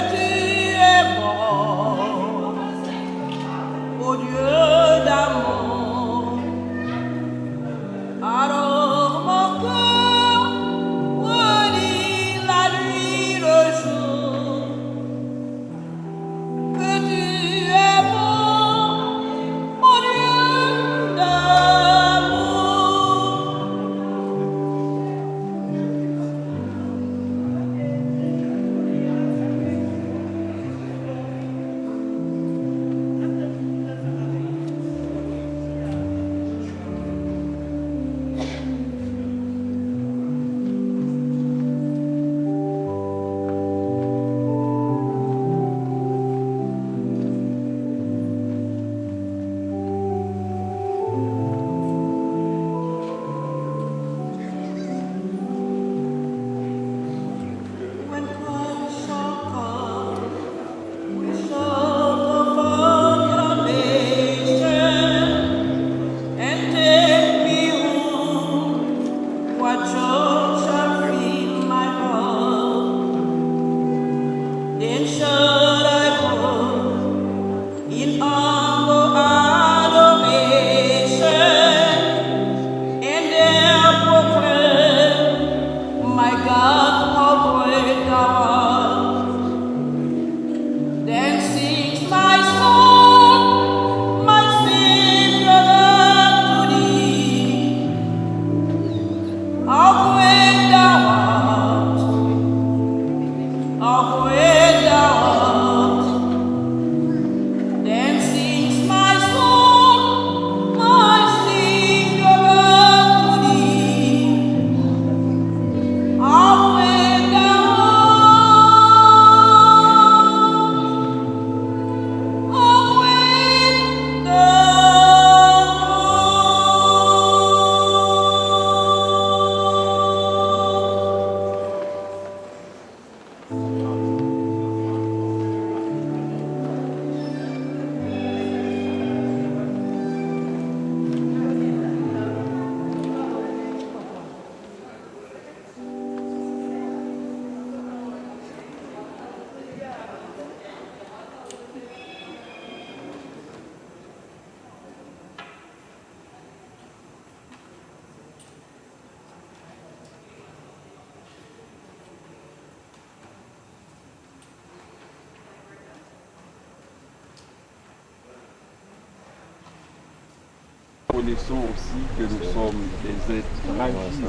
Connaissons aussi que nous sommes des êtres fragiles.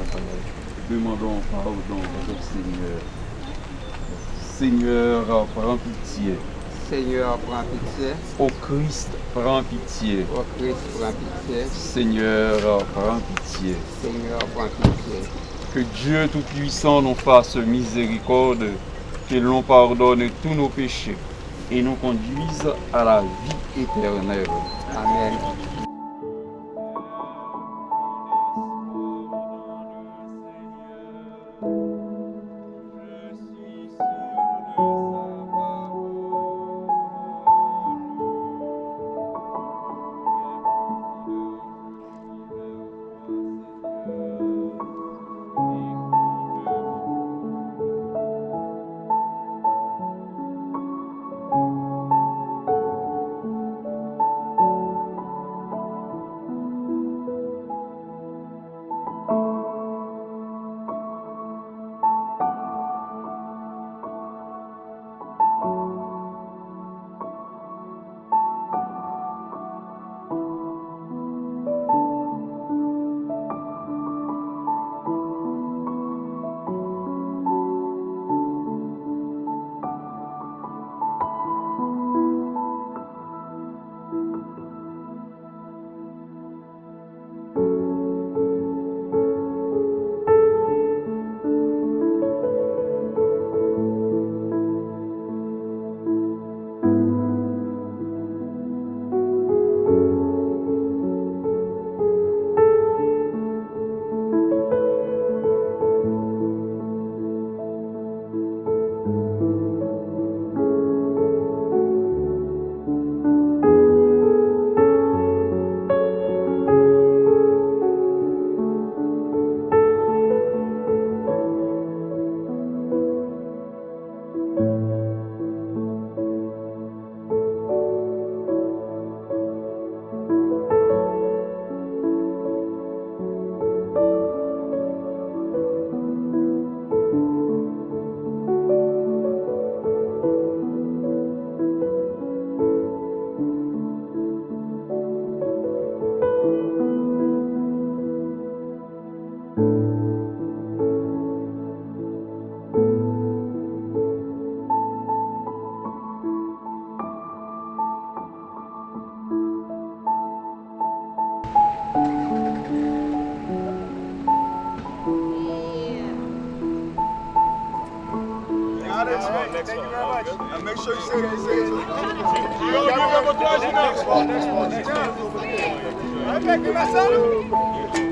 Demandons pardon au Seigneur. Seigneur, prends pitié. Seigneur, prends pitié. Au Christ, prends pitié. Au Christ, prends pitié. Seigneur, prends pitié. Seigneur, prends pitié. Que Dieu Tout-Puissant nous fasse miséricorde, qu'il nous pardonne tous nos péchés et nous conduise à la vie éternelle. Amen. Thank you very much. And make sure you say that. You got to remember next one. Right back to my son.